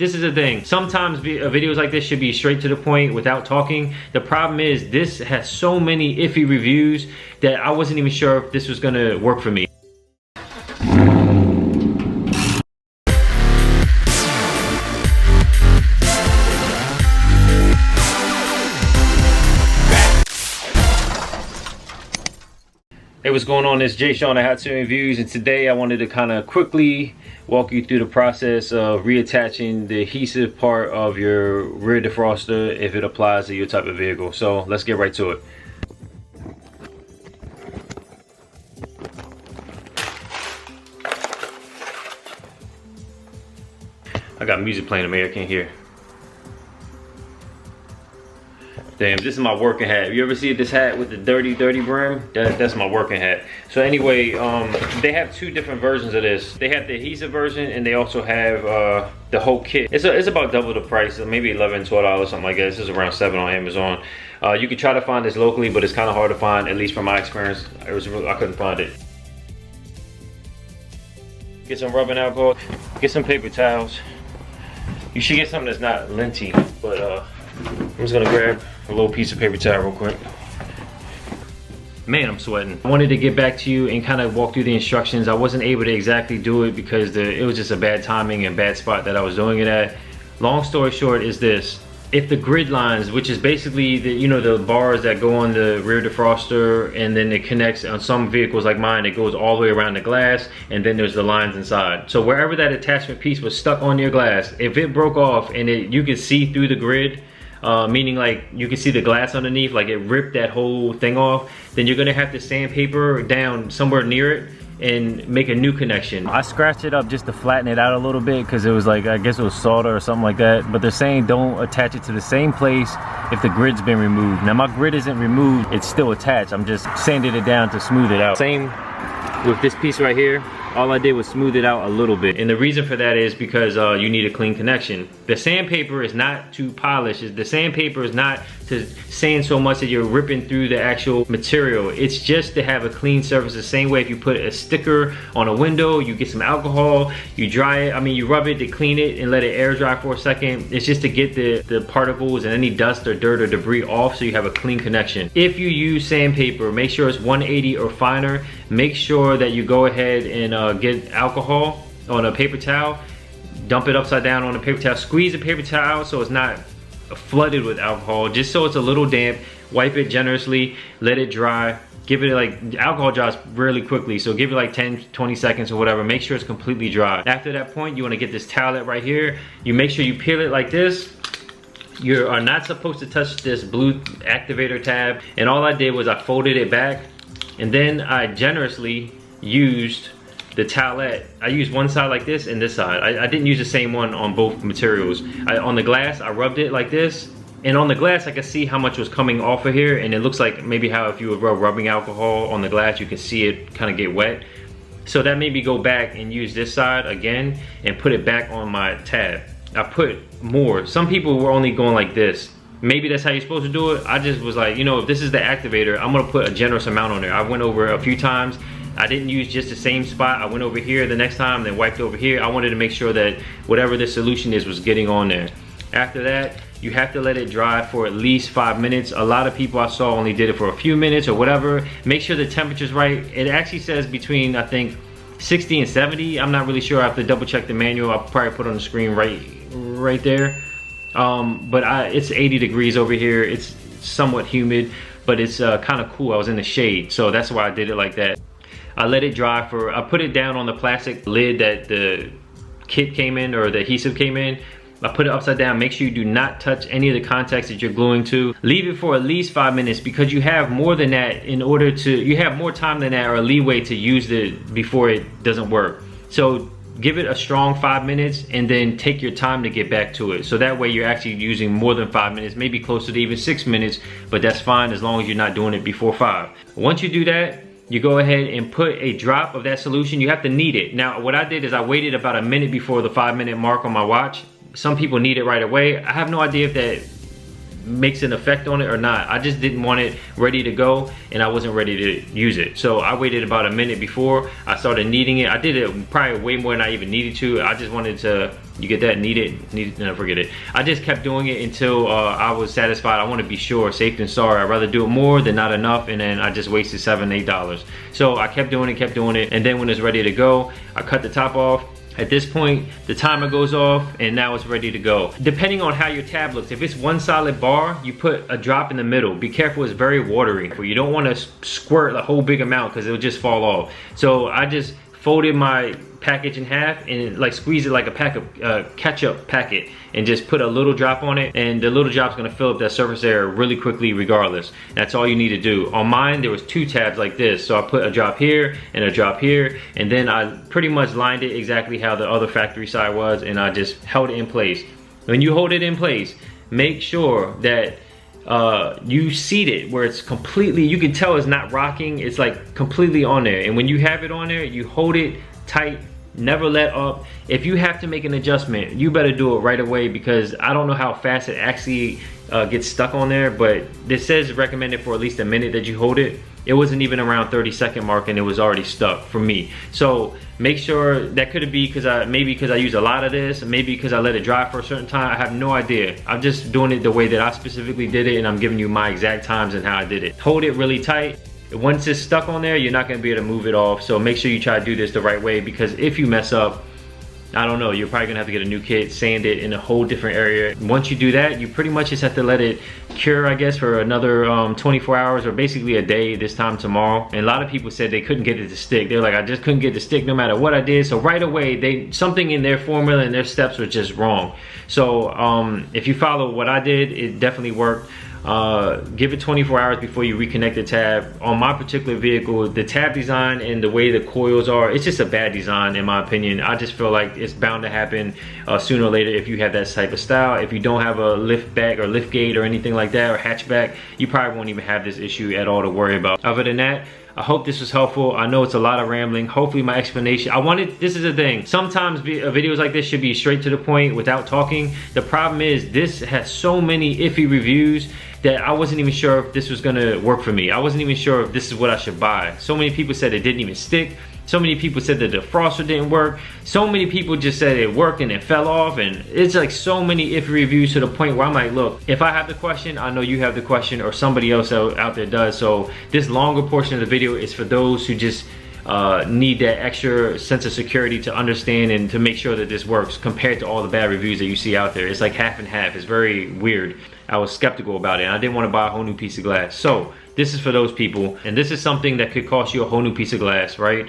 this is the thing. Sometimes videos like this should be straight to the point without talking. The problem is this has so many iffy reviews that I wasn't even sure if this was gonna work for me. Hey, what's going on? It's Jay Sean at Hot Series Reviews, and today I wanted to kind of quickly walk you through the process of reattaching the adhesive part of your rear defroster if it applies to your type of vehicle. So let's get right to it. I got music playing in my ear, I can't hear. Damn, this is my working hat. You ever see this hat with the dirty brim? That's my working hat. So anyway, they have two different versions of this. They have the adhesive version, and they also have the whole kit. It's about double the price, maybe $11, $12, something like that. This is around $7 on Amazon. You can try to find this locally, but it's kind of hard to find, at least from my experience. I couldn't find it. Get some rubbing alcohol. Get some paper towels. You should get something that's not linty, but I'm just gonna grab a little piece of paper towel real quick. Man, I'm sweating. I wanted to get back to you and kind of walk through the instructions. I wasn't able to exactly do it because it was just a bad timing and bad spot that I was doing it at. Long story short is this. If the grid lines, which is basically the bars that go on the rear defroster, and then it connects on some vehicles like mine, it goes all the way around the glass, and then there's the lines inside. So wherever that attachment piece was stuck on your glass, if it broke off and you could see through the grid, meaning like you can see the glass underneath, like it ripped that whole thing off, then you're gonna have to sandpaper down somewhere near it and make a new connection. I scratched it up just to flatten it out a little bit because it was like, I guess it was solder or something like that, but they're saying don't attach it to the same place if the grid's been removed. Now my grid isn't removed, it's still attached. I'm just sanding it down to smooth it out. Same with this piece right here. All I did was smooth it out a little bit. And the reason for that is because you need a clean connection. The sandpaper is not to polish. The sandpaper is not to sand so much that you're ripping through the actual material. It's just to have a clean surface. The same way if you put a sticker on a window, you get some alcohol, you dry it, you rub it to clean it and let it air dry for a second. It's just to get the particles and any dust or dirt or debris off so you have a clean connection. If you use sandpaper, make sure it's 180 or finer. Make sure that you go ahead and get alcohol on a paper towel, dump it upside down on a paper towel, squeeze the paper towel so it's not flooded with alcohol, just so it's a little damp. Wipe it generously, let it dry. Give it like, alcohol dries really quickly, so give it like 10-20 seconds or whatever. Make sure it's completely dry. After that point, you want to get this towelette right here. You make sure you peel it like this. You are not supposed to touch this blue activator tab, and all I did was I folded it back, and then I generously used the towelette. I used one side like this and this side. I didn't use the same one on both materials. On the glass, I rubbed it like this, and on the glass I could see how much was coming off of here, and it looks like maybe how if you would rub rubbing alcohol on the glass, you can see it kind of get wet. So that made me go back and use this side again and put it back on my tab. I put more. Some people were only going like this. Maybe that's how you're supposed to do it. I just was like, if this is the activator, I'm gonna put a generous amount on there. I went over a few times. I didn't use just the same spot. I went over here the next time, then wiped over here. I wanted to make sure that whatever the solution is was getting on there. After that, you have to let it dry for at least 5 minutes. A lot of people I saw only did it for a few minutes or whatever. Make sure the temperature's right. It actually says between, I think, 60 and 70. I'm not really sure. I have to double check the manual. I'll probably put on the screen right there. But it's 80 degrees over here. It's somewhat humid, but it's kind of cool. I was in the shade, so that's why I did it like that. I let it dry I put it down on the plastic lid that the kit came in, or the adhesive came in. I put it upside down. Make sure you do not touch any of the contacts that you're gluing to. Leave it for at least 5 minutes, because you have more than that you have more time than that or leeway to use it before it doesn't work. So give it a strong 5 minutes and then take your time to get back to it. So that way you're actually using more than 5 minutes, maybe closer to even 6 minutes, but that's fine as long as you're not doing it before 5. Once you do that, you go ahead and put a drop of that solution. You have to knead it. Now, what I did is I waited about a minute before the 5 minute mark on my watch. Some people need it right away. I have no idea if makes an effect on it or not. I just didn't want it ready to go, and I wasn't ready to use it. So I waited about a minute before I started kneading it. I did it probably way more than I even needed to. I just wanted to, you get that, knead it, no, forget it. I just kept doing it until I was satisfied. I want to be sure, safe than sorry. I'd rather do it more than not enough, and then I just wasted $7, $8. So I kept doing it, and then when it's ready to go, I cut the top off. At this point, the timer goes off, and now it's ready to go. Depending on how your tab looks, if it's one solid bar, you put a drop in the middle. Be careful, it's very watery. You don't want to squirt a whole big amount because it'll just fall off. So I just folded my package in half and like squeeze it like a pack of ketchup packet, and just put a little drop on it, and the little drop's gonna fill up that surface area really quickly regardless. That's all you need to do. On mine, there was 2 tabs like this, so I put a drop here and a drop here, and then I pretty much lined it exactly how the other factory side was, and I just held it in place. When you hold it in place, make sure that you seat it where it's completely, you can tell it's not rocking, it's like completely on there. And when you have it on there, you hold it tight, never let up. If you have to make an adjustment, you better do it right away, because I don't know how fast it actually gets stuck on there, but this says recommended for at least a minute that you hold it. It wasn't even around 30-second mark, and it was already stuck for me. So make sure, that could be because I use a lot of this, maybe because I let it dry for a certain time. I have no idea. I'm just doing it the way that I specifically did it, and I'm giving you my exact times and how I did it. Hold it really tight. Once it's stuck on there, you're not going to be able to move it off. So make sure you try to do this the right way, because if you mess up, I don't know, you're probably gonna have to get a new kit, sand it in a whole different area. Once you do that, you pretty much just have to let it cure, I guess, for another 24 hours or basically a day, this time tomorrow. And a lot of people said they couldn't get it to stick. They're like, I just couldn't get it to stick no matter what I did. So right away, something in their formula and their steps was just wrong. So if you follow what I did, it definitely worked. Give it 24 hours before you reconnect the tab. On my particular vehicle, the tab design and the way the coils are, it's just a bad design in my opinion. I just feel like it's bound to happen sooner or later if you have that type of style. If you don't have a lift back or lift gate or anything like that, or hatchback, you probably won't even have this issue at all to worry about. Other than that, I hope this was helpful. I know it's a lot of rambling. Hopefully my explanation, this is the thing. Sometimes videos like this should be straight to the point without talking. The problem is this has so many iffy reviews that I wasn't even sure if this was gonna work for me. I wasn't even sure if this is what I should buy. So many people said it didn't even stick. So many people said the defroster didn't work. So many people just said it worked and it fell off, and it's like so many iffy reviews to the point where I'm like, look, if I have the question, I know you have the question, or somebody else out there does. So this longer portion of the video is for those who just need that extra sense of security to understand and to make sure that this works, compared to all the bad reviews that you see out there. It's like half and half. It's very weird. I was skeptical about it, and I didn't want to buy a whole new piece of glass. So this is for those people, and this is something that could cost you a whole new piece of glass, right?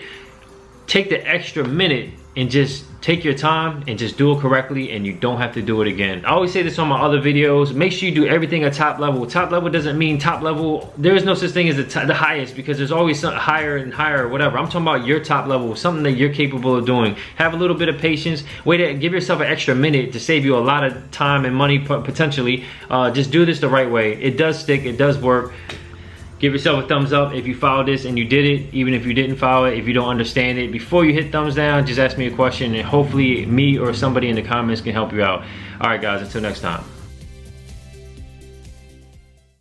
Take the extra minute and just take your time and just do it correctly, and you don't have to do it again. I always say this on my other videos. Make sure you do everything at top level. Top level doesn't mean top level. There is no such thing as the highest, because there's always something higher and higher, whatever. I'm talking about your top level, something that you're capable of doing. Have a little bit of patience. Give yourself an extra minute to save you a lot of time and money potentially. Just do this the right way. It does stick, it does work. Give yourself a thumbs up if you followed this and you did it. Even if you didn't follow it, if you don't understand it, before you hit thumbs down, just ask me a question, and hopefully me or somebody in the comments can help you out. All right guys, until next time.